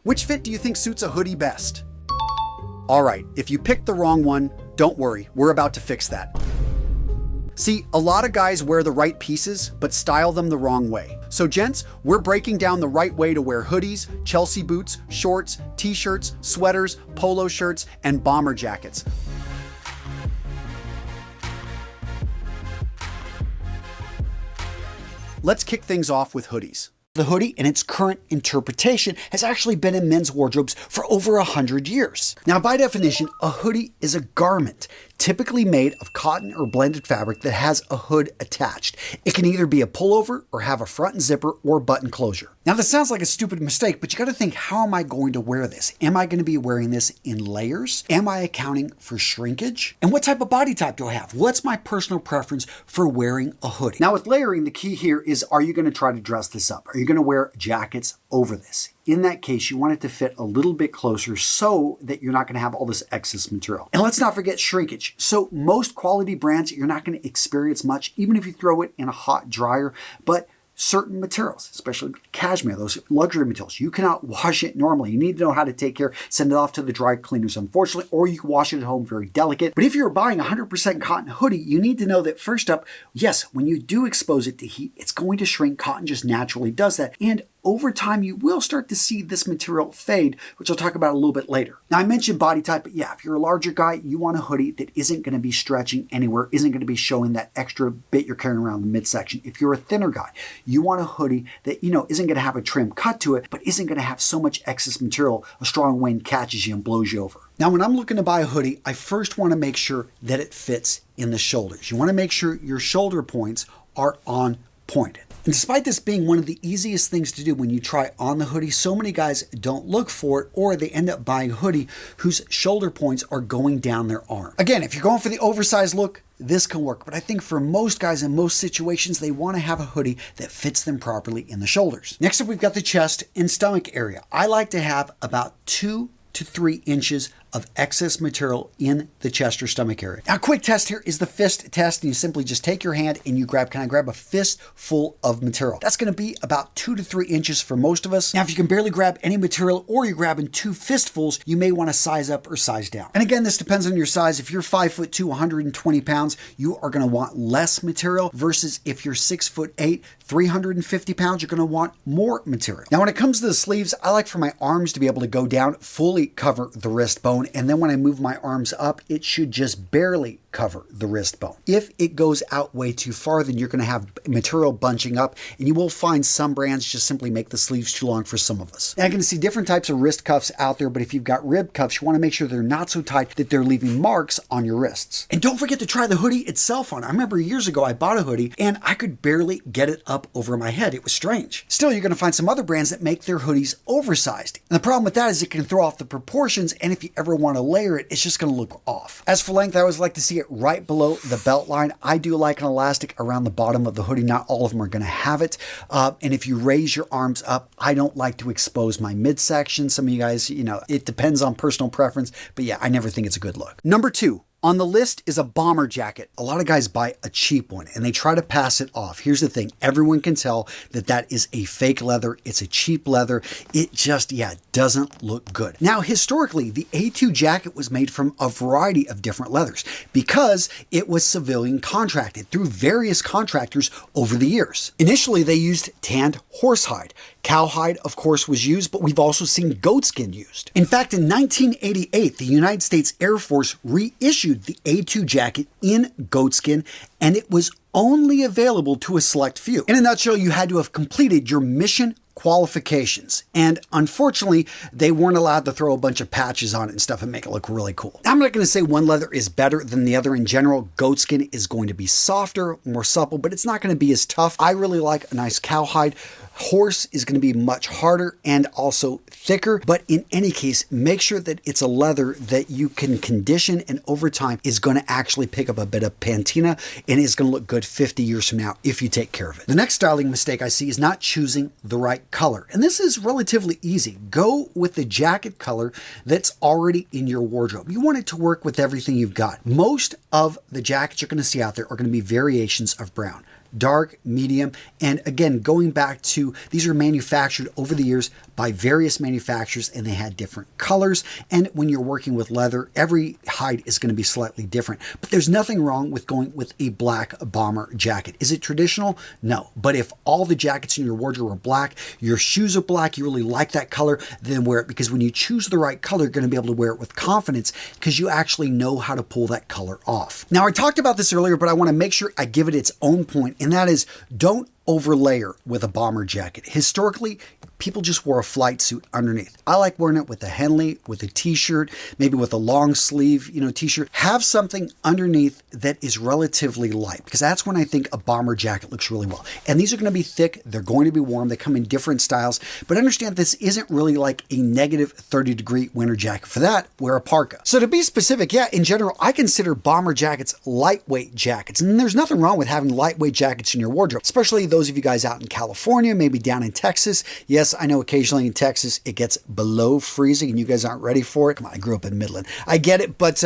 Which fit do you think suits a hoodie best? All right, if you picked the wrong one, don't worry, we're about to fix that. See, a lot of guys wear the right pieces, but style them the wrong way. So gents, we're breaking down the right way to wear hoodies, Chelsea boots, shorts, t-shirts, sweaters, polo shirts, and bomber jackets. Let's kick things off with hoodies. The hoodie, in its current interpretation, has actually been in men's wardrobes for over 100 years. Now, by definition, a hoodie is a garment, typically made of cotton or blended fabric that has a hood attached. It can either be a pullover or have a front zipper or button closure. Now, this sounds like a stupid mistake, but you got to think, how am I going to wear this? Am I going to be wearing this in layers? Am I accounting for shrinkage? And what type of body type do I have? What's my personal preference for wearing a hoodie? Now, with layering, the key here is, are you going to try to dress this up? Are you going to wear jackets over this? In that case, you want it to fit a little bit closer so that you're not going to have all this excess material. And let's not forget shrinkage. So most quality brands, you're not going to experience much, even if you throw it in a hot dryer, but certain materials, especially cashmere, those luxury materials, you cannot wash it normally. You need to know how to take care, send it off to the dry cleaners, unfortunately, or you can wash it at home, very delicate. But if you're buying a 100% cotton hoodie, you need to know that first up, yes, when you do expose it to heat, it's going to shrink. Cotton just naturally does that. And over time, you will start to see this material fade, which I'll talk about a little bit later. Now, I mentioned body type, but yeah, if you're a larger guy, you want a hoodie that isn't going to be stretching anywhere, isn't going to be showing that extra bit you're carrying around the midsection. If you're a thinner guy, you want a hoodie that, isn't going to have a trim cut to it, but isn't going to have so much excess material, a strong wind catches you and blows you over. Now, when I'm looking to buy a hoodie, I first want to make sure that it fits in the shoulders. You want to make sure your shoulder points are on point. And despite this being one of the easiest things to do when you try on the hoodie, so many guys don't look for it, or they end up buying a hoodie whose shoulder points are going down their arm. Again, if you're going for the oversized look, this can work. But I think for most guys in most situations, they want to have a hoodie that fits them properly in the shoulders. Next up, we've got the chest and stomach area. I like to have about 2 to 3 inches of excess material in the chest or stomach area. Now, a quick test here is the fist test, and you simply just take your hand and you grab a fist full of material. That's going to be about 2 to 3 inches for most of us. Now, if you can barely grab any material or you're grabbing 2 fistfuls, you may want to size up or size down. And again, this depends on your size. If you're 5'2", 120 pounds, you are going to want less material versus if you're 6'8", 350 pounds, you're going to want more material. Now, when it comes to the sleeves, I like for my arms to be able to go down, fully cover the wrist bone. And then when I move my arms up, it should just barely cover the wrist bone. If it goes out way too far, then you're going to have material bunching up, and you will find some brands just simply make the sleeves too long for some of us. Now, you're going to see different types of wrist cuffs out there, but if you've got rib cuffs, you want to make sure they're not so tight that they're leaving marks on your wrists. And don't forget to try the hoodie itself on. I remember years ago I bought a hoodie and I could barely get it up over my head. It was strange. Still, you're going to find some other brands that make their hoodies oversized. And the problem with that is it can throw off the proportions, and if you ever want to layer it, it's just going to look off. As for length, I always like to see it right below the belt line. I do like an elastic around the bottom of the hoodie. Not all of them are going to have it. And if you raise your arms up, I don't like to expose my midsection. Some of you guys, it depends on personal preference, but yeah, I never think it's a good look. Number 2. On the list is a bomber jacket. A lot of guys buy a cheap one and they try to pass it off. Here's the thing. Everyone can tell that that is a fake leather. It's a cheap leather. It just, doesn't look good. Now, historically, the A2 jacket was made from a variety of different leathers because it was civilian contracted through various contractors over the years. Initially, they used tanned horsehide. Cowhide, of course, was used, but we've also seen goatskin used. In fact, in 1988, the United States Air Force reissued the A2 jacket in goatskin, and it was only available to a select few. In a nutshell, you had to have completed your mission qualifications. And unfortunately, they weren't allowed to throw a bunch of patches on it and stuff and make it look really cool. I'm not going to say one leather is better than the other. In general, goatskin is going to be softer, more supple, but it's not going to be as tough. I really like a nice cowhide. Horse is going to be much harder and also thicker, but in any case, make sure that it's a leather that you can condition and over time is going to actually pick up a bit of patina and is going to look good 50 years from now if you take care of it. The next styling mistake I see is not choosing the right color. And this is relatively easy. Go with the jacket color that's already in your wardrobe. You want it to work with everything you've got. Most of the jackets you're going to see out there are going to be variations of brown. dark, medium, and again, going back to, these are manufactured over the years by various manufacturers and they had different colors. And when you're working with leather, every hide is going to be slightly different. But there's nothing wrong with going with a black bomber jacket. Is it traditional? No. But if all the jackets in your wardrobe are black, your shoes are black, you really like that color, then wear it, because when you choose the right color, you're going to be able to wear it with confidence because you actually know how to pull that color off. Now, I talked about this earlier, but I want to make sure I give it its own point, and that is, don't overlayer with a bomber jacket. Historically, people just wore a flight suit underneath. I like wearing it with a Henley, with a t-shirt, maybe with a long sleeve, t-shirt. Have something underneath that is relatively light, because that's when I think a bomber jacket looks really well. And these are going to be thick. They're going to be warm. They come in different styles, but understand this isn't really like a negative 30-degree winter jacket. For that, wear a parka. So to be specific, yeah, in general, I consider bomber jackets lightweight jackets. And there's nothing wrong with having lightweight jackets in your wardrobe, especially those of you guys out in California, maybe down in Texas. Yes, I know occasionally in Texas it gets below freezing and you guys aren't ready for it. Come on, I grew up in Midland. I get it, but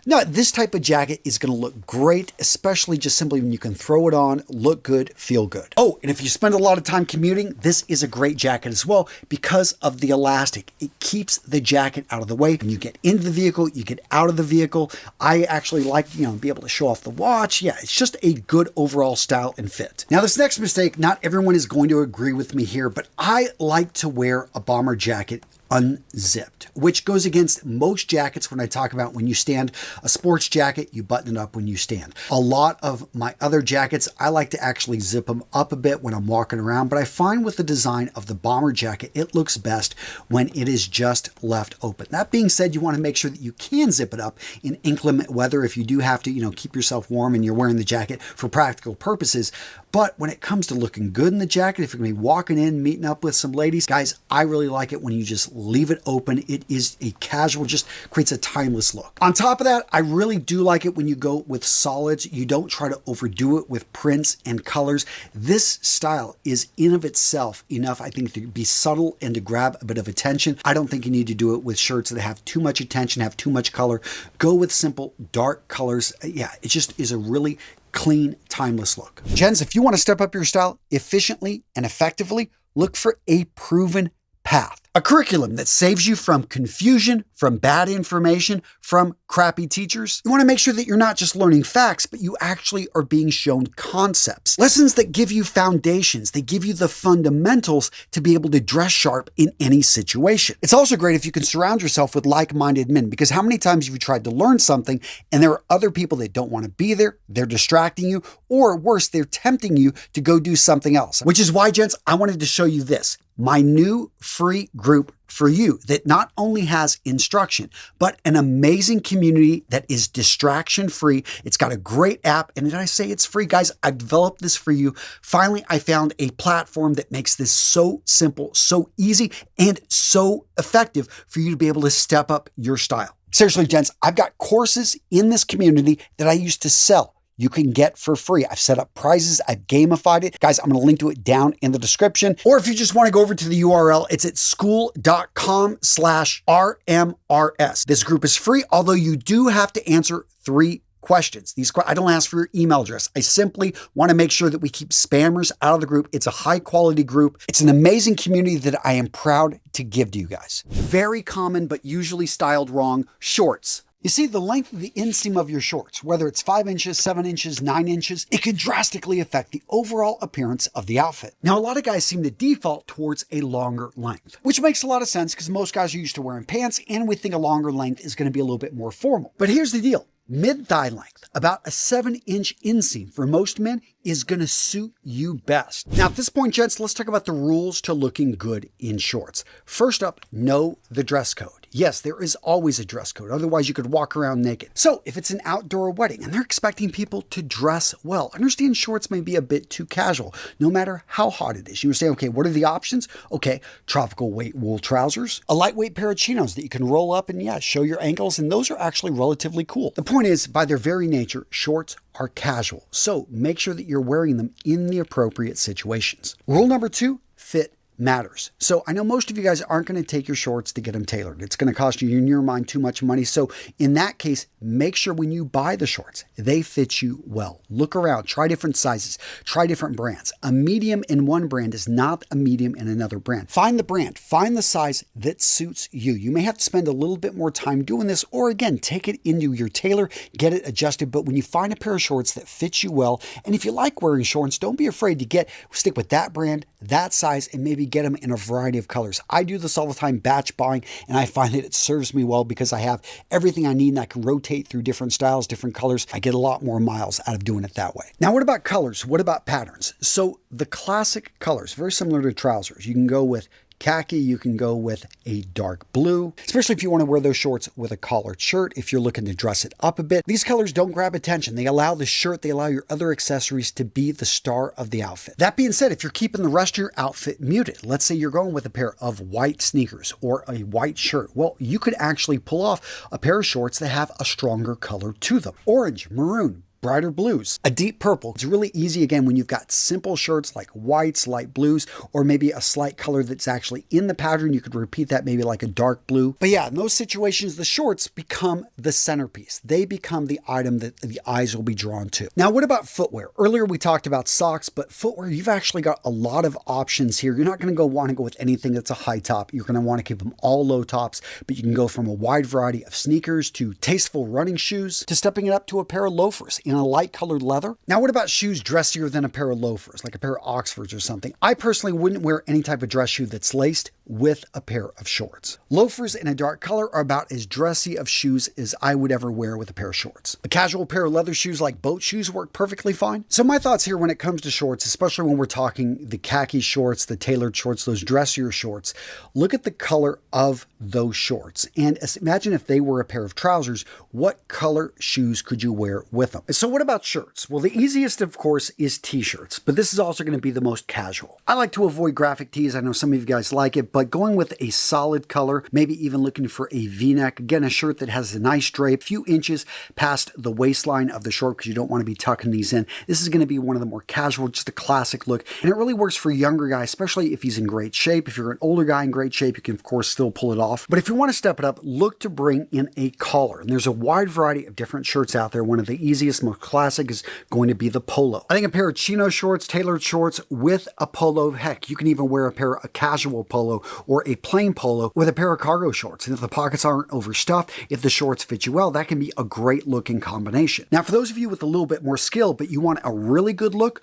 no, this type of jacket is going to look great, especially just simply when you can throw it on, look good, feel good. Oh, and if you spend a lot of time commuting, this is a great jacket as well because of the elastic. It keeps the jacket out of the way. When you get into the vehicle, you get out of the vehicle. I actually like, be able to show off the watch. Yeah, it's just a good overall style and fit. Now, this next mistake, not everyone is going to agree with me here, but I like to wear a bomber jacket unzipped, which goes against most jackets when I talk about when you stand. A sports jacket, you button it up when you stand. A lot of my other jackets, I like to actually zip them up a bit when I'm walking around, but I find with the design of the bomber jacket, it looks best when it is just left open. That being said, you want to make sure that you can zip it up in inclement weather if you do have to, keep yourself warm and you're wearing the jacket for practical purposes. But when it comes to looking good in the jacket, if you're going to be walking in, meeting up with some ladies, guys, I really like it when you just leave it open. It is a casual, just creates a timeless look. On top of that, I really do like it when you go with solids. You don't try to overdo it with prints and colors. This style is in of itself enough, I think, to be subtle and to grab a bit of attention. I don't think you need to do it with shirts that have too much attention, have too much color. Go with simple, dark colors. Yeah, it just is a really clean, timeless look. Gents, if you want to step up your style efficiently and effectively, look for a proven path. A curriculum that saves you from confusion, from bad information, from crappy teachers. You want to make sure that you're not just learning facts, but you actually are being shown concepts. Lessons that give you foundations. They give you the fundamentals to be able to dress sharp in any situation. It's also great if you can surround yourself with like-minded men, because how many times have you tried to learn something and there are other people that don't want to be there, they're distracting you, or worse, they're tempting you to go do something else. Which is why, gents, I wanted to show you this. My new free group for you that not only has instruction, but an amazing community that is distraction free. It's got a great app. And did I say it's free? Guys, I developed this for you. Finally, I found a platform that makes this so simple, so easy, and so effective for you to be able to step up your style. Seriously, gents, I've got courses in this community that I used to sell. You can get for free. I've set up prizes. I've gamified it. Guys, I'm going to link to it down in the description. Or if you just want to go over to the URL, it's at school.com/RMRS. This group is free, although you do have to answer 3 questions. I don't ask for your email address. I simply want to make sure that we keep spammers out of the group. It's a high quality group. It's an amazing community that I am proud to give to you guys. Very common, but usually styled wrong, shorts. You see, the length of the inseam of your shorts, whether it's 5 inches, 7 inches, 9 inches, it can drastically affect the overall appearance of the outfit. Now, a lot of guys seem to default towards a longer length, which makes a lot of sense because most guys are used to wearing pants and we think a longer length is going to be a little bit more formal. But here's the deal. Mid-thigh length, about a 7-inch inseam for most men is going to suit you best. Now, at this point, gents, let's talk about the rules to looking good in shorts. First up, know the dress code. Yes, there is always a dress code. Otherwise, you could walk around naked. So if it's an outdoor wedding and they're expecting people to dress well, understand shorts may be a bit too casual, no matter how hot it is. You say, okay, what are the options? Okay, tropical weight wool trousers, a lightweight pair of chinos that you can roll up and show your ankles. And those are actually relatively cool. The point is, by their very nature, shorts are casual. So make sure that you're wearing them in the appropriate situations. Rule number 2, fit matters. So I know most of you guys aren't going to take your shorts to get them tailored. It's going to cost you, in your mind, too much money. So in that case, make sure when you buy the shorts, they fit you well. Look around, try different sizes, try different brands. A medium in one brand is not a medium in another brand. Find the brand, find the size that suits you. You may have to spend a little bit more time doing this, or again, take it into your tailor, get it adjusted. But when you find a pair of shorts that fits you well, and if you like wearing shorts, don't be afraid to stick with that brand, that size, and maybe get them in a variety of colors. I do this all the time, batch buying, and I find that it serves me well because I have everything I need and I can rotate through different styles, different colors. I get a lot more miles out of doing it that way. Now, what about colors? What about patterns? So the classic colors, very similar to trousers. You can go with khaki, you can go with a dark blue, especially if you want to wear those shorts with a collared shirt, if you're looking to dress it up a bit. These colors don't grab attention. They allow the shirt, they allow your other accessories to be the star of the outfit. That being said, if you're keeping the rest of your outfit muted, let's say you're going with a pair of white sneakers or a white shirt, well, you could actually pull off a pair of shorts that have a stronger color to them. Orange, maroon, brighter blues, a deep purple. It's really easy, again, when you've got simple shirts like whites, light blues, or maybe a slight color that's actually in the pattern. You could repeat that, maybe like a dark blue. But yeah, in those situations, the shorts become the centerpiece. They become the item that the eyes will be drawn to. Now, what about footwear? Earlier, we talked about socks, but footwear, you've actually got a lot of options here. You're not going to want to go with anything that's a high top. You're going to want to keep them all low tops, but you can go from a wide variety of sneakers to tasteful running shoes to stepping it up to a pair of loafers in a light colored leather. Now, what about shoes dressier than a pair of loafers, like a pair of Oxfords or something? I personally wouldn't wear any type of dress shoe that's laced with a pair of shorts. Loafers in a dark color are about as dressy of shoes as I would ever wear with a pair of shorts. A casual pair of leather shoes like boat shoes work perfectly fine. So my thoughts here when it comes to shorts, especially when we're talking the khaki shorts, the tailored shorts, those dressier shorts, look at the color of those shorts. And imagine if they were a pair of trousers, what color shoes could you wear with them? So what about shirts? Well, the easiest, of course, is t-shirts, but this is also going to be the most casual. I like to avoid graphic tees. I know some of you guys like it, but going with a solid color, maybe even looking for a v-neck, again, a shirt that has a nice drape, a few inches past the waistline of the short because you don't want to be tucking these in. This is going to be one of the more casual, just a classic look, and it really works for a younger guy, especially if he's in great shape. If you're an older guy in great shape, you can, of course, still pull it off. But if you want to step it up, look to bring in a collar, and there's a wide variety of different shirts out there. One of the easiest, most classic is going to be the polo. I think a pair of chino shorts, tailored shorts with a polo, heck, you can even wear a casual polo or a plain polo with a pair of cargo shorts. And if the pockets aren't overstuffed, if the shorts fit you well, that can be a great looking combination. Now, for those of you with a little bit more skill, but you want a really good look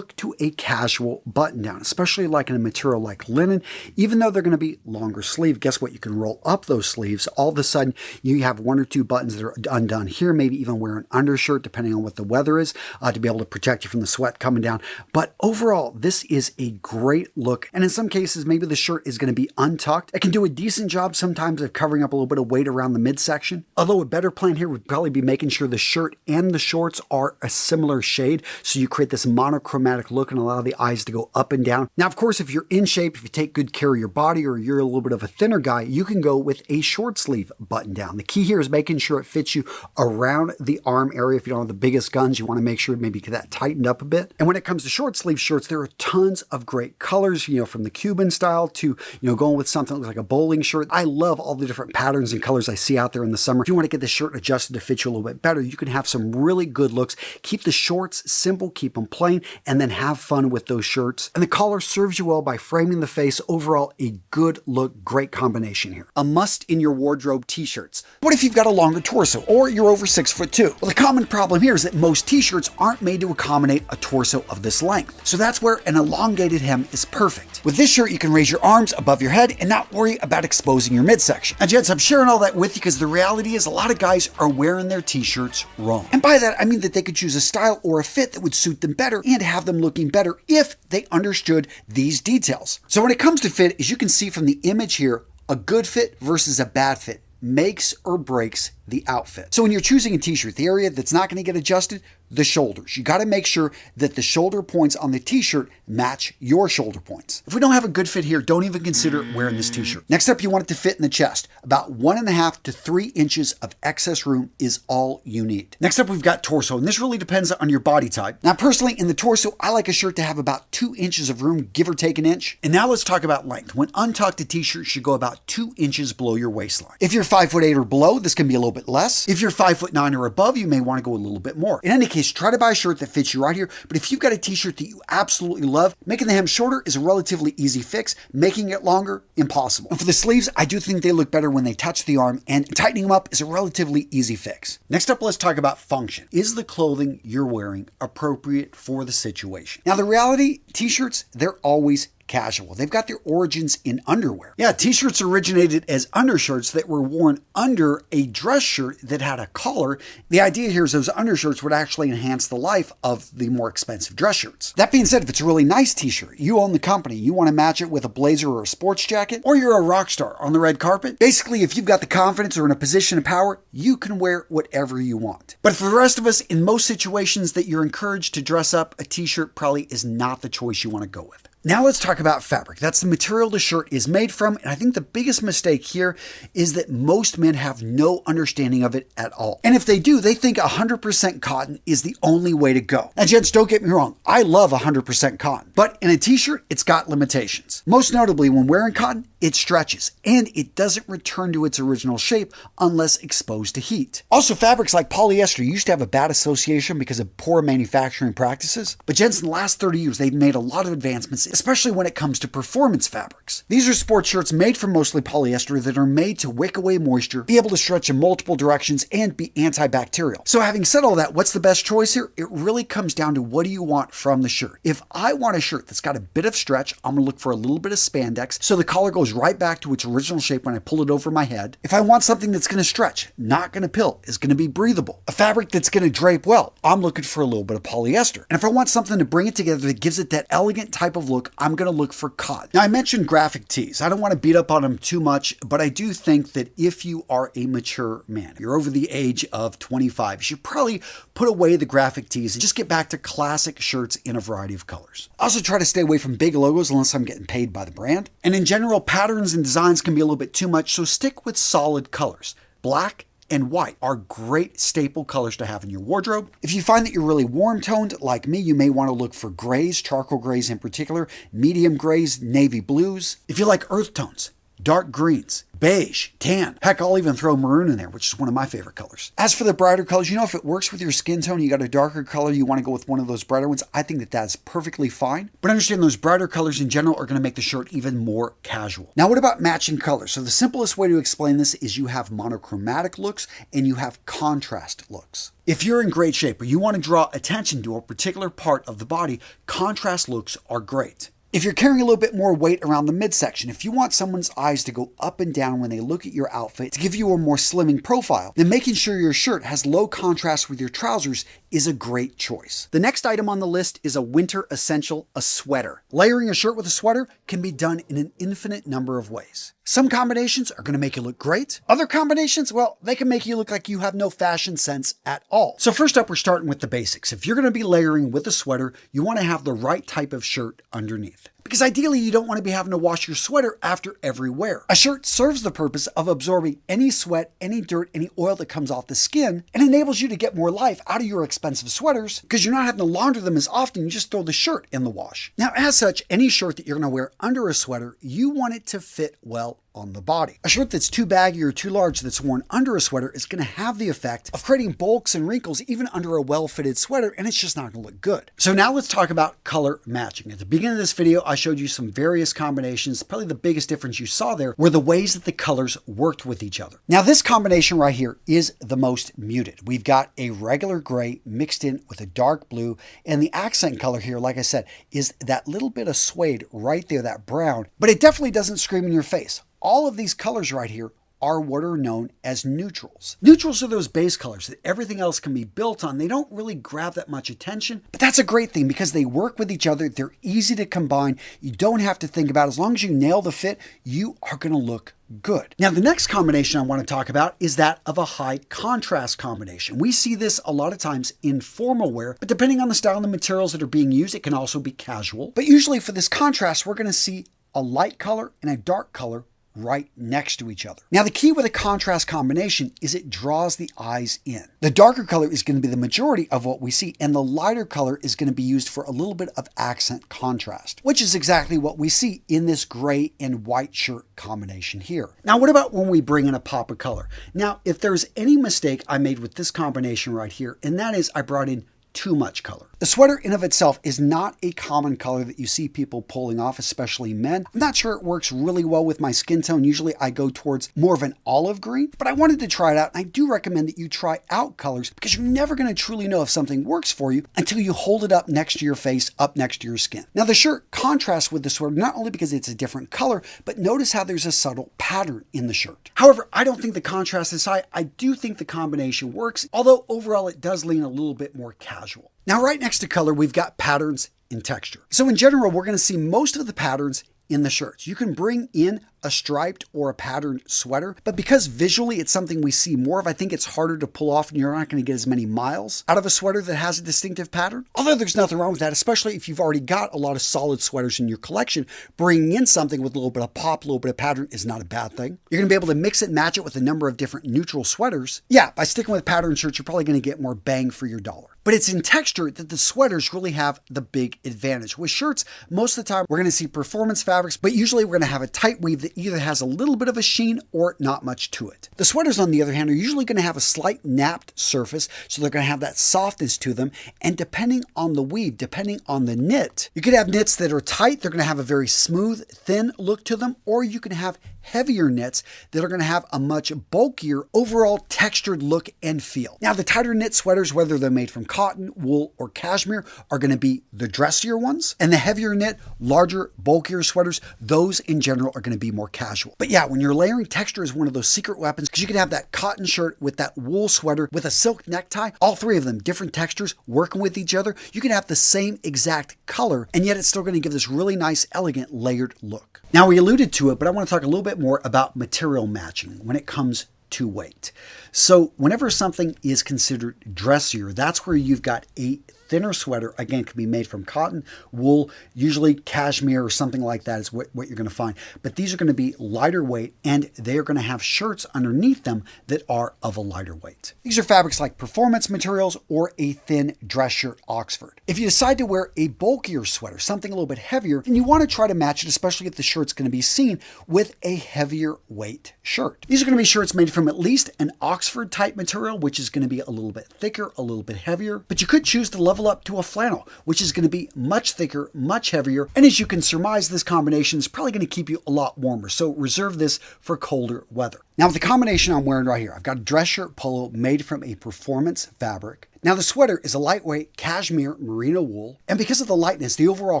to a casual button down, especially like in a material like linen. Even though they're going to be longer sleeve, guess what? You can roll up those sleeves. All of a sudden, you have one or two buttons that are undone here, maybe even wear an undershirt, depending on what the weather is, to be able to protect you from the sweat coming down. But overall, this is a great look. And in some cases, maybe the shirt is going to be untucked. It can do a decent job sometimes of covering up a little bit of weight around the midsection. Although a better plan here would probably be making sure the shirt and the shorts are a similar shade, so you create this monochromatic look and allow the eyes to go up and down. Now, of course, if you're in shape, if you take good care of your body, or you're a little bit of a thinner guy, you can go with a short sleeve button down. The key here is making sure it fits you around the arm area. If you don't have the biggest guns, you want to make sure maybe that tightened up a bit. And when it comes to short sleeve shirts, there are tons of great colors, from the Cuban style to, going with something that looks like a bowling shirt. I love all the different patterns and colors I see out there in the summer. If you want to get the shirt adjusted to fit you a little bit better, you can have some really good looks. Keep the shorts simple, keep them plain, and then have fun with those shirts. And the collar serves you well by framing the face. Overall, a good look, great combination here. A must in your wardrobe, t-shirts. What if you've got a longer torso or you're over 6'2"? Well, the common problem here is that most t-shirts aren't made to accommodate a torso of this length. So that's where an elongated hem is perfect. With this shirt, you can raise your arms above your head and not worry about exposing your midsection. Now, gents, I'm sharing all that with you because the reality is a lot of guys are wearing their t-shirts wrong. And by that, I mean that they could choose a style or a fit that would suit them better and have them looking better if they understood these details. So when it comes to fit, as you can see from the image here, a good fit versus a bad fit makes or breaks the outfit. So when you're choosing a t-shirt, the area that's not going to get adjusted, the shoulders. You got to make sure that the shoulder points on the t-shirt match your shoulder points. If we don't have a good fit here, don't even consider wearing this t-shirt. Next up, you want it to fit in the chest. About 1.5 to 3 inches of excess room is all you need. Next up, we've got torso, and this really depends on your body type. Now, personally, in the torso, I like a shirt to have about 2 inches of room, give or take an inch. And now let's talk about length. When untucked, a t-shirt should go about 2 inches below your waistline. If you're 5'8" or below, this can be a little bit less. If you're 5'9" or above, you may want to go a little bit more. In any case, try to buy a shirt that fits you right here. But if you've got a t-shirt that you absolutely love, making the hem shorter is a relatively easy fix. Making it longer, impossible. And for the sleeves, I do think they look better when they touch the arm, and tightening them up is a relatively easy fix. Next up, let's talk about function. Is the clothing you're wearing appropriate for the situation? Now, the reality, t-shirts, they're always casual. They've got their origins in underwear. Yeah, t-shirts originated as undershirts that were worn under a dress shirt that had a collar. The idea here is those undershirts would actually enhance the life of the more expensive dress shirts. That being said, if it's a really nice t-shirt, you own the company, you want to match it with a blazer or a sports jacket, or you're a rock star on the red carpet, basically, if you've got the confidence or in a position of power, you can wear whatever you want. But for the rest of us, in most situations that you're encouraged to dress up, a t-shirt probably is not the choice you want to go with. Now let's talk about fabric. That's the material the shirt is made from, and I think the biggest mistake here is that most men have no understanding of it at all. And if they do, they think 100% cotton is the only way to go. Now gents, don't get me wrong, I love 100% cotton, but in a t-shirt, it's got limitations. Most notably, when wearing cotton, it stretches, and it doesn't return to its original shape unless exposed to heat. Also, fabrics like polyester used to have a bad association because of poor manufacturing practices, but gents, in the last 30 years, they've made a lot of advancements, especially when it comes to performance fabrics. These are sports shirts made from mostly polyester that are made to wick away moisture, be able to stretch in multiple directions, and be antibacterial. So having said all that, what's the best choice here? It really comes down to what do you want from the shirt. If I want a shirt that's got a bit of stretch, I'm gonna look for a little bit of spandex so the collar goes right back to its original shape when I pull it over my head. If I want something that's gonna stretch, not gonna pill, is gonna be breathable, a fabric that's gonna drape well, I'm looking for a little bit of polyester. And if I want something to bring it together that gives it that elegant type of look, I'm going to look for cotton. Now, I mentioned graphic tees. I don't want to beat up on them too much, but I do think that if you are a mature man, you're over the age of 25, you should probably put away the graphic tees and just get back to classic shirts in a variety of colors. Also, try to stay away from big logos unless I'm getting paid by the brand. And in general, patterns and designs can be a little bit too much, so stick with solid colors. Black and white are great staple colors to have in your wardrobe. If you find that you're really warm toned like me, you may want to look for grays, charcoal grays in particular, medium grays, navy blues. If you like earth tones, dark greens, beige, tan. Heck, I'll even throw maroon in there, which is one of my favorite colors. As for the brighter colors, you know, if it works with your skin tone, you got a darker color, you want to go with one of those brighter ones, I think that that's perfectly fine. But understand those brighter colors in general are going to make the shirt even more casual. Now, what about matching colors? So the simplest way to explain this is you have monochromatic looks and you have contrast looks. If you're in great shape or you want to draw attention to a particular part of the body, contrast looks are great. If you're carrying a little bit more weight around the midsection, if you want someone's eyes to go up and down when they look at your outfit to give you a more slimming profile, then making sure your shirt has low contrast with your trousers is a great choice. The next item on the list is a winter essential, a sweater. Layering a shirt with a sweater can be done in an infinite number of ways. Some combinations are going to make you look great. Other combinations, well, they can make you look like you have no fashion sense at all. So first up, we're starting with the basics. If you're going to be layering with a sweater, you want to have the right type of shirt underneath. Because ideally, you don't want to be having to wash your sweater after every wear. A shirt serves the purpose of absorbing any sweat, any dirt, any oil that comes off the skin, and enables you to get more life out of your expensive sweaters because you're not having to launder them as often, you just throw the shirt in the wash. Now, as such, any shirt that you're going to wear under a sweater, you want it to fit well on the body. A shirt that's too baggy or too large that's worn under a sweater is going to have the effect of creating bulks and wrinkles even under a well-fitted sweater, and it's just not going to look good. So now let's talk about color matching. At the beginning of this video, I showed you some various combinations. Probably the biggest difference you saw there were the ways that the colors worked with each other. Now this combination right here is the most muted. We've got a regular gray mixed in with a dark blue, and the accent color here, like I said, is that little bit of suede right there, that brown, but it definitely doesn't scream in your face. All of these colors right here are what are known as neutrals. Neutrals are those base colors that everything else can be built on. They don't really grab that much attention, but that's a great thing because they work with each other. They're easy to combine. You don't have to think about it. As long as you nail the fit, you are going to look good. Now, the next combination I want to talk about is that of a high contrast combination. We see this a lot of times in formal wear, but depending on the style and the materials that are being used, it can also be casual. But usually for this contrast, we're going to see a light color and a dark color right next to each other. Now, the key with a contrast combination is it draws the eyes in. The darker color is going to be the majority of what we see, and the lighter color is going to be used for a little bit of accent contrast, which is exactly what we see in this gray and white shirt combination here. Now, what about when we bring in a pop of color? Now, if there's any mistake I made with this combination right here, and that is I brought in too much color. The sweater in of itself is not a common color that you see people pulling off, especially men. I'm not sure it works really well with my skin tone. Usually I go towards more of an olive green, but I wanted to try it out. And I do recommend that you try out colors because you're never going to truly know if something works for you until you hold it up next to your face, up next to your skin. Now, the shirt contrasts with the sweater not only because it's a different color, but notice how there's a subtle pattern in the shirt. However, I don't think the contrast is high. I do think the combination works, although overall it does lean a little bit more casual. Now, right next to color, we've got patterns and texture. So in general, we're going to see most of the patterns in the shirts. You can bring in a striped or a patterned sweater, but because visually it's something we see more of, I think it's harder to pull off and you're not going to get as many miles out of a sweater that has a distinctive pattern. Although there's nothing wrong with that, especially if you've already got a lot of solid sweaters in your collection, bringing in something with a little bit of pop, a little bit of pattern is not a bad thing. You're going to be able to mix it and match it with a number of different neutral sweaters. Yeah, by sticking with pattern shirts, you're probably going to get more bang for your dollar. But it's in texture that the sweaters really have the big advantage. With shirts, most of the time, we're going to see performance fabrics, but usually we're going to have a tight weave that either has a little bit of a sheen or not much to it. The sweaters, on the other hand, are usually going to have a slight napped surface, so they're going to have that softness to them. And depending on the weave, depending on the knit, you could have knits that are tight, they're going to have a very smooth, thin look to them, or you can have heavier knits that are going to have a much bulkier overall textured look and feel. Now, the tighter knit sweaters, whether they're made from cotton, wool, or cashmere, are going to be the dressier ones. And the heavier knit, larger, bulkier sweaters, those in general are going to be more casual. But yeah, when you're layering, texture is one of those secret weapons because you can have that cotton shirt with that wool sweater with a silk necktie, all three of them, different textures working with each other. You can have the same exact color, and yet it's still going to give this really nice, elegant, layered look. Now, we alluded to it, but I want to talk a little bit more about material matching when it comes to weight. So whenever something is considered dressier, that's where you've got a thinner sweater. Again, it can be made from cotton, wool, usually cashmere or something like that is what you're going to find. But these are going to be lighter weight, and they are going to have shirts underneath them that are of a lighter weight. These are fabrics like performance materials or a thin dress shirt Oxford. If you decide to wear a bulkier sweater, something a little bit heavier, then you want to try to match it, especially if the shirt's going to be seen with a heavier weight shirt. These are going to be shirts made from at least an Oxford type material, which is going to be a little bit thicker, a little bit heavier, but you could choose to level up to a flannel, which is going to be much thicker, much heavier. And as you can surmise, this combination is probably going to keep you a lot warmer. So reserve this for colder weather. Now, with the combination I'm wearing right here, I've got a dress shirt polo made from a performance fabric. Now, the sweater is a lightweight cashmere merino wool, and because of the lightness, the overall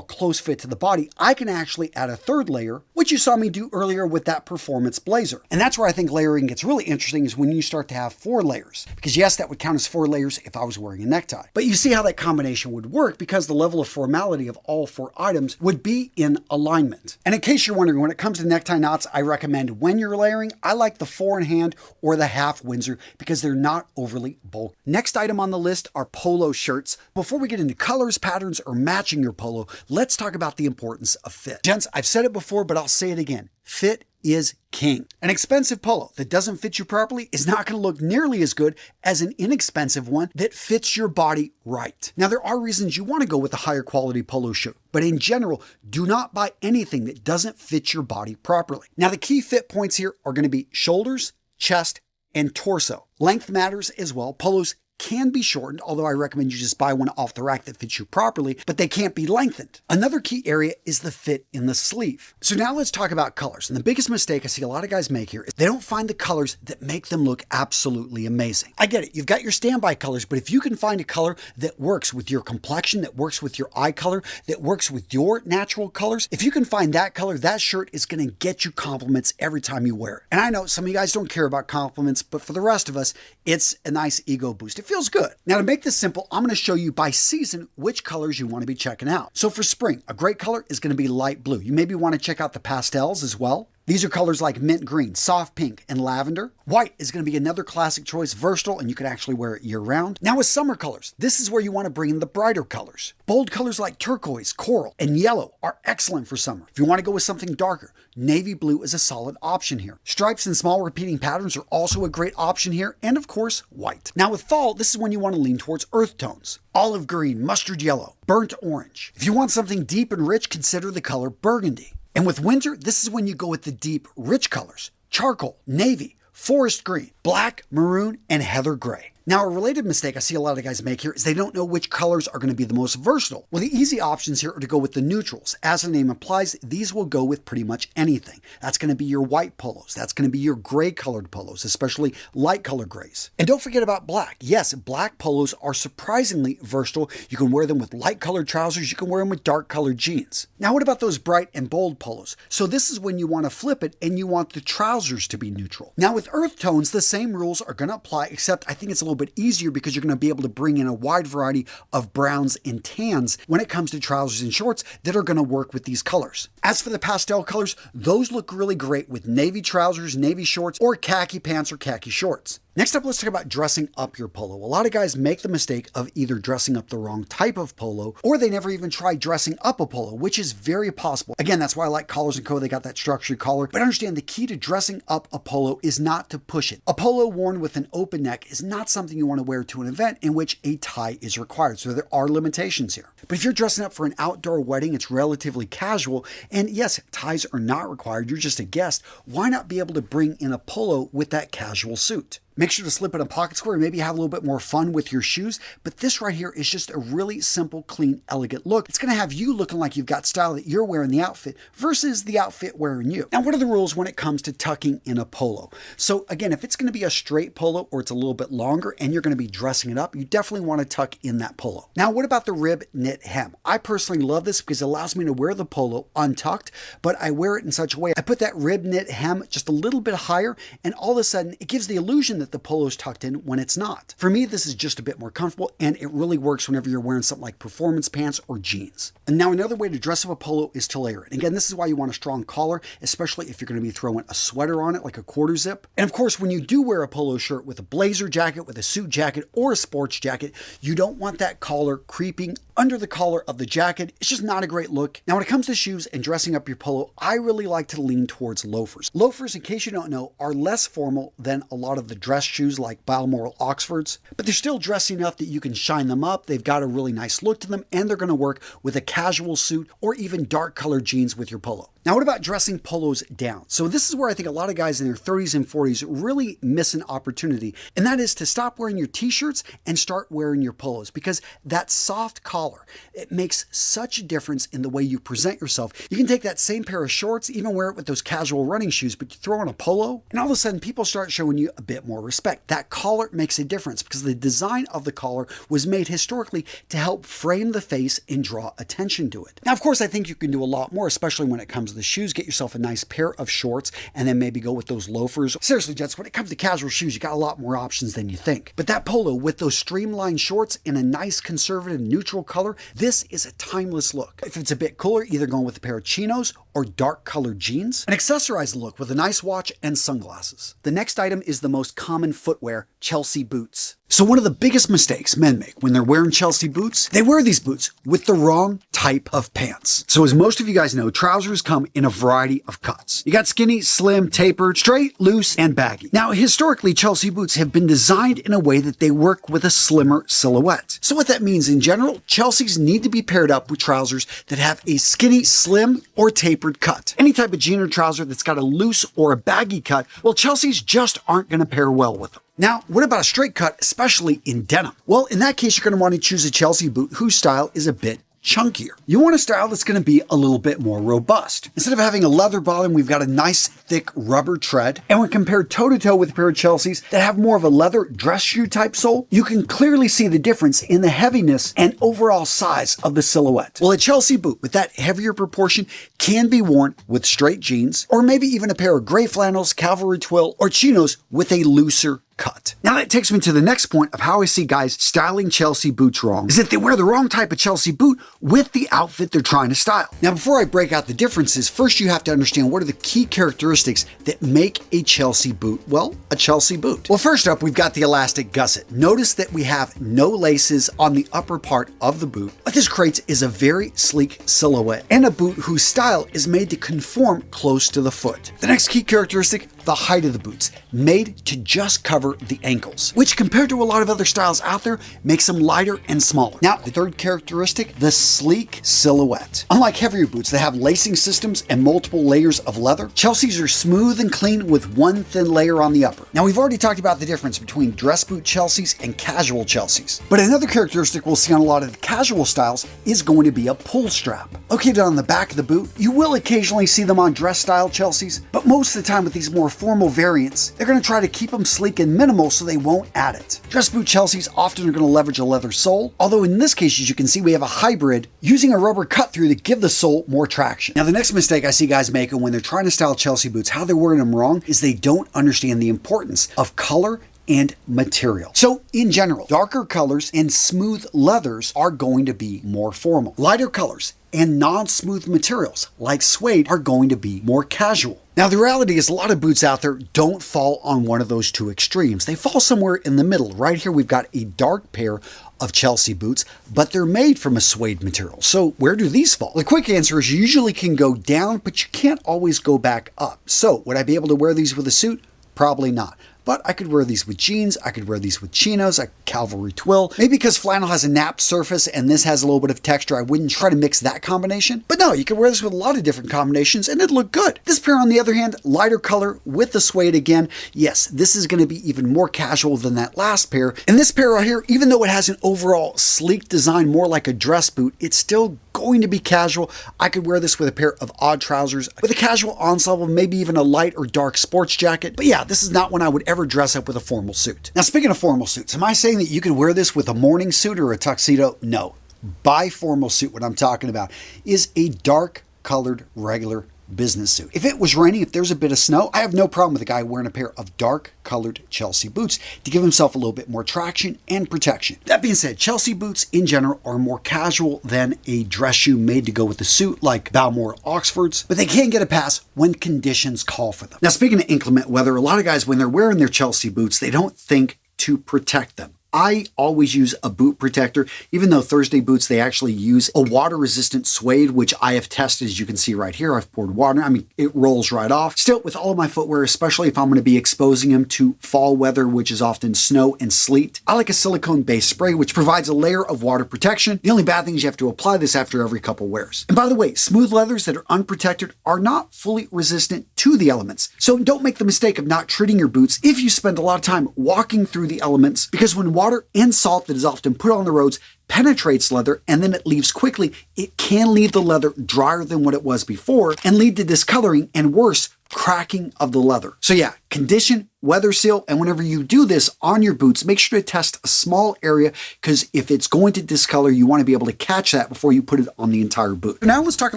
close fit to the body, I can actually add a third layer, which you saw me do earlier with that performance blazer. And that's where I think layering gets really interesting, is when you start to have 4 layers. Because yes, that would count as 4 layers if I was wearing a necktie. But you see how that combination would work because the level of formality of all 4 items would be in alignment. And in case you're wondering, when it comes to necktie knots, I recommend when you're layering, I like the 4 in hand or the half Windsor because they're not overly bulky. Next item on the list are polo shirts. Before we get into colors, patterns, or matching your polo, let's talk about the importance of fit. Gents, I've said it before, but I'll say it again. Fit is king. An expensive polo that doesn't fit you properly is not going to look nearly as good as an inexpensive one that fits your body right. Now, there are reasons you want to go with a higher quality polo shirt, but in general, do not buy anything that doesn't fit your body properly. Now, the key fit points here are going to be shoulders, chest, and torso. Length matters as well. Polos can be shortened, although I recommend you just buy one off the rack that fits you properly, but they can't be lengthened. Another key area is the fit in the sleeve. So now let's talk about colors. And the biggest mistake I see a lot of guys make here is they don't find the colors that make them look absolutely amazing. I get it, you've got your standby colors, but if you can find a color that works with your complexion, that works with your eye color, that works with your natural colors, if you can find that color, that shirt is gonna get you compliments every time you wear it. And I know some of you guys don't care about compliments, but for the rest of us, it's a nice ego boost. It feels good. Now to make this simple, I'm gonna show you by season which colors you wanna be checking out. So for spring, a great color is gonna be light blue. You maybe wanna check out the pastels as well. These are colors like mint green, soft pink, and lavender. White is going to be another classic choice, versatile, and you can actually wear it year-round. Now with summer colors, this is where you want to bring in the brighter colors. Bold colors like turquoise, coral, and yellow are excellent for summer. If you want to go with something darker, navy blue is a solid option here. Stripes and small repeating patterns are also a great option here, and of course, white. Now with fall, this is when you want to lean towards earth tones. Olive green, mustard yellow, burnt orange. If you want something deep and rich, consider the color burgundy. And with winter, this is when you go with the deep, rich colors: charcoal, navy, forest green, black, maroon, and heather gray. Now, a related mistake I see a lot of guys make here is they don't know which colors are going to be the most versatile. Well, the easy options here are to go with the neutrals. As the name implies, these will go with pretty much anything. That's going to be your white polos. That's going to be your gray colored polos, especially light colored grays. And don't forget about black. Yes, black polos are surprisingly versatile. You can wear them with light colored trousers. You can wear them with dark colored jeans. Now, what about those bright and bold polos? So this is when you want to flip it and you want the trousers to be neutral. Now, with earth tones, the same rules are going to apply, except I think it's a little bit easier because you're going to be able to bring in a wide variety of browns and tans when it comes to trousers and shorts that are going to work with these colors. As for the pastel colors, those look really great with navy trousers, navy shorts, or khaki pants or khaki shorts. Next up, let's talk about dressing up your polo. A lot of guys make the mistake of either dressing up the wrong type of polo, or they never even try dressing up a polo, which is very possible. Again, that's why I like Collars & Co. They got that structured collar. But understand the key to dressing up a polo is not to push it. A polo worn with an open neck is not something you want to wear to an event in which a tie is required. So there are limitations here. But if you're dressing up for an outdoor wedding, it's relatively casual. And yes, ties are not required. You're just a guest. Why not be able to bring in a polo with that casual suit? Make sure to slip in a pocket square and maybe have a little bit more fun with your shoes. But this right here is just a really simple, clean, elegant look. It's going to have you looking like you've got style that you're wearing the outfit versus the outfit wearing you. Now, what are the rules when it comes to tucking in a polo? So again, if it's going to be a straight polo or it's a little bit longer and you're going to be dressing it up, you definitely want to tuck in that polo. Now, what about the rib knit hem? I personally love this because it allows me to wear the polo untucked, but I wear it in such a way. I put that rib knit hem just a little bit higher, and all of a sudden it gives the illusion that the polo is tucked in when it's not. For me, this is just a bit more comfortable, and it really works whenever you're wearing something like performance pants or jeans. And now another way to dress up a polo is to layer it. Again, this is why you want a strong collar, especially if you're going to be throwing a sweater on it, like a quarter zip. And of course, when you do wear a polo shirt with a blazer jacket, with a suit jacket, or a sports jacket, you don't want that collar creeping under the collar of the jacket. It's just not a great look. Now, when it comes to shoes and dressing up your polo, I really like to lean towards loafers. Loafers, in case you don't know, are less formal than a lot of the dress shoes like Balmoral Oxfords, but they're still dressy enough that you can shine them up. They've got a really nice look to them, and they're going to work with a casual suit or even dark colored jeans with your polo. Now, what about dressing polos down? So this is where I think a lot of guys in their 30s and 40s really miss an opportunity, and that is to stop wearing your t-shirts and start wearing your polos, because that soft collar, it makes such a difference in the way you present yourself. You can take that same pair of shorts, even wear it with those casual running shoes, but you throw on a polo, and all of a sudden people start showing you a bit more respect. That collar makes a difference because the design of the collar was made historically to help frame the face and draw attention to it. Now, of course, I think you can do a lot more, especially when it comes to the shoes. Get yourself a nice pair of shorts and then maybe go with those loafers. Seriously, Jets, when it comes to casual shoes, you got a lot more options than you think. But that polo with those streamlined shorts in a nice conservative neutral color, this is a timeless look. If it's a bit cooler, either going with a pair of chinos or dark colored jeans. An accessorized look with a nice watch and sunglasses. The next item is the most common footwear, Chelsea boots. So one of the biggest mistakes men make when they're wearing Chelsea boots, they wear these boots with the wrong type of pants. So as most of you guys know, trousers come in a variety of cuts. You got skinny, slim, tapered, straight, loose, and baggy. Now, historically, Chelsea boots have been designed in a way that they work with a slimmer silhouette. So what that means in general, Chelseas need to be paired up with trousers that have a skinny, slim, or tapered cut. Any type of jean or trouser that's got a loose or a baggy cut, well, Chelseas just aren't going to pair well with them. Now, what about a straight cut, especially in denim? Well, in that case, you're going to want to choose a Chelsea boot whose style is a bit chunkier. You want a style that's going to be a little bit more robust. Instead of having a leather bottom, we've got a nice thick rubber tread. And when compared toe to toe with a pair of Chelseas that have more of a leather dress shoe type sole, you can clearly see the difference in the heaviness and overall size of the silhouette. Well, a Chelsea boot with that heavier proportion can be worn with straight jeans, or maybe even a pair of gray flannels, cavalry twill, or chinos with a looser cut. Now that takes me to the next point of how I see guys styling Chelsea boots wrong, is that they wear the wrong type of Chelsea boot with the outfit they're trying to style. Now before I break out the differences, first you have to understand what are the key characteristics that make a Chelsea boot, well, a Chelsea boot. Well, first up, we've got the elastic gusset. Notice that we have no laces on the upper part of the boot. What this creates is a very sleek silhouette and a boot whose style is made to conform close to the foot. The next key characteristic, the height of the boots, made to just cover the ankles, which compared to a lot of other styles out there makes them lighter and smaller. Now, the third characteristic, the sleek silhouette. Unlike heavier boots that have lacing systems and multiple layers of leather, Chelseas are smooth and clean with one thin layer on the upper. Now, we've already talked about the difference between dress boot Chelseas and casual Chelseas, but another characteristic we'll see on a lot of the casual styles is going to be a pull strap. Located on the back of the boot, you will occasionally see them on dress style Chelseas, but most of the time with these more formal variants, they're going to try to keep them sleek and minimal so they won't add it. Dress boot Chelseas often are going to leverage a leather sole, although in this case, as you can see, we have a hybrid using a rubber cut through to give the sole more traction. Now, the next mistake I see guys making when they're trying to style Chelsea boots, how they're wearing them wrong, is they don't understand the importance of color and material. So in general, darker colors and smooth leathers are going to be more formal. Lighter colors and non-smooth materials like suede are going to be more casual. Now, the reality is a lot of boots out there don't fall on one of those two extremes. They fall somewhere in the middle. Right here, we've got a dark pair of Chelsea boots, but they're made from a suede material. So where do these fall? The quick answer is you usually can go down, but you can't always go back up. So would I be able to wear these with a suit? Probably not. But I could wear these with jeans, I could wear these with chinos, a cavalry twill. Maybe because flannel has a napped surface and this has a little bit of texture, I wouldn't try to mix that combination. But no, you could wear this with a lot of different combinations and it'd look good. This pair, on the other hand, lighter color with the suede again. Yes, this is going to be even more casual than that last pair. And this pair right here, even though it has an overall sleek design, more like a dress boot, it's still going to be casual. I could wear this with a pair of odd trousers, with a casual ensemble, maybe even a light or dark sports jacket. But yeah, this is not one I would ever dress up with a formal suit. Now, speaking of formal suits, am I saying that you could wear this with a morning suit or a tuxedo? No. By formal suit, what I'm talking about is a dark colored regular business suit. If it was raining, if there's a bit of snow, I have no problem with a guy wearing a pair of dark colored Chelsea boots to give himself a little bit more traction and protection. That being said, Chelsea boots in general are more casual than a dress shoe made to go with the suit like Balmoral Oxfords, but they can get a pass when conditions call for them. Now, speaking of inclement weather, a lot of guys, when they're wearing their Chelsea boots, they don't think to protect them. I always use a boot protector, even though Thursday boots, they actually use a water-resistant suede, which I have tested, as you can see right here. I've poured water. I mean, it rolls right off. Still, with all of my footwear, especially if I'm going to be exposing them to fall weather, which is often snow and sleet, I like a silicone-based spray, which provides a layer of water protection. The only bad thing is you have to apply this after every couple wears. And by the way, smooth leathers that are unprotected are not fully resistant to the elements. So don't make the mistake of not treating your boots if you spend a lot of time walking through the elements, because when water and salt that is often put on the roads penetrates leather and then it leaves quickly, it can leave the leather drier than what it was before and lead to discoloring and worse, cracking of the leather. So yeah, condition, weather seal, and whenever you do this on your boots, make sure to test a small area, because if it's going to discolor, you want to be able to catch that before you put it on the entire boot. Now let's talk a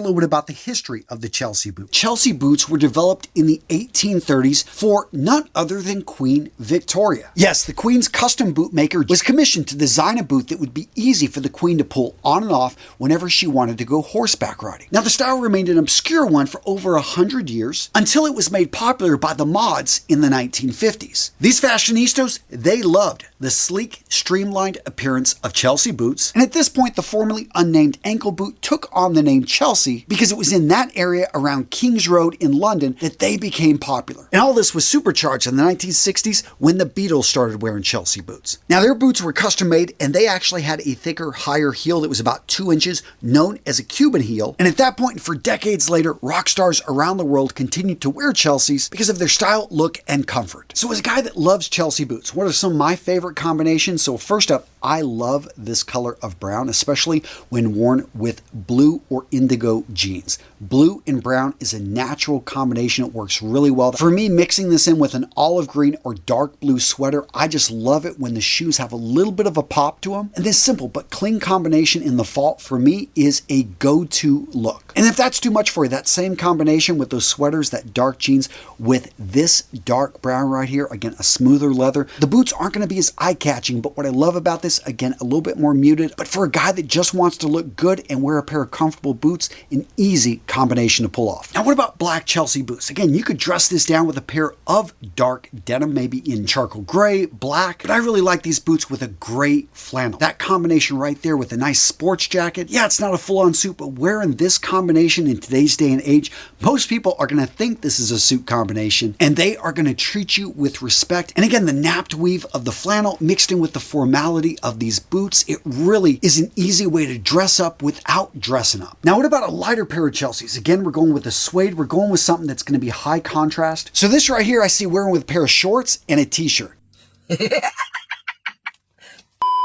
little bit about the history of the Chelsea boot. Chelsea boots were developed in the 1830s for none other than Queen Victoria. Yes, the Queen's custom boot maker was commissioned to design a boot that would be easy for the Queen to pull on and off whenever she wanted to go horseback riding. Now, the style remained an obscure one for over 100 years until it was made popular by the mods in the 1950s. These fashionistas, they loved the sleek, streamlined appearance of Chelsea boots, and at this point, the formerly unnamed ankle boot took on the name Chelsea because it was in that area around King's Road in London that they became popular. And all this was supercharged in the 1960s when the Beatles started wearing Chelsea boots. Now, their boots were custom made, and they actually had a thicker, higher heel that was about 2 inches, known as a Cuban heel. And at that point, and for decades later, rock stars around the world continued to wear Chelseas because of their style, look, and comfort. So as a guy that loves Chelsea boots, what are some of my favorite combinations? So first up, I love this color of brown, especially when worn with blue or indigo jeans. Blue and brown is a natural combination. It works really well. For me, mixing this in with an olive green or dark blue sweater, I just love it when the shoes have a little bit of a pop to them. And this simple but clean combination in the fall, for me, is a go-to look. And if that's too much for you, that same combination with those sweaters, that dark jeans with this dark brown right here, again, a smoother leather, the boots aren't going to be as eye-catching, but what I love about this, again, a little bit more muted, but for a guy that just wants to look good and wear a pair of comfortable boots, an easy combination to pull off. Now, what about black Chelsea boots? Again, you could dress this down with a pair of dark denim, maybe in charcoal gray, black, but I really like these boots with a gray flannel. That combination right there with a nice sports jacket. Yeah, it's not a full-on suit, but wearing this combination in today's day and age, most people are going to think this is a suit combination, and they are going to treat you with respect. And again, the napped weave of the flannel mixed in with the formality of these boots, it really is an easy way to dress up without dressing up. Now, what about a lighter pair of Chelseas? Again, we're going with a suede. We're going with something that's going to be high contrast. So this right here, I see wearing with a pair of shorts and a t-shirt.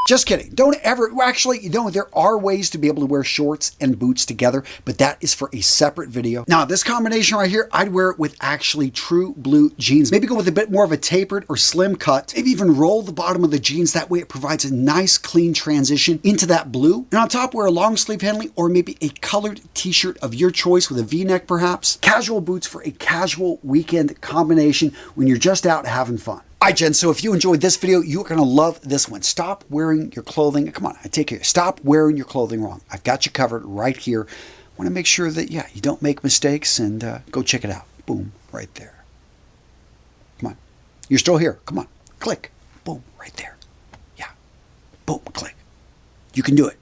Just kidding. Don't ever, well, actually, you know, there are ways to be able to wear shorts and boots together, but that is for a separate video. Now, this combination right here, I'd wear it with actually true blue jeans. Maybe go with a bit more of a tapered or slim cut. Maybe even roll the bottom of the jeans. That way it provides a nice, clean transition into that blue. And on top, wear a long sleeve Henley or maybe a colored t-shirt of your choice with a V-neck perhaps. Casual boots for a casual weekend combination when you're just out having fun. All right, Jen, so if you enjoyed this video, you're going to love this one. Stop wearing your clothing. Come on, I take care. Stop wearing your clothing wrong. I've got you covered right here. I want to make sure that, yeah, you don't make mistakes, and go check it out. Boom, right there. Come on. You're still here. Come on. Click. Boom, right there. Yeah. Boom, click. You can do it.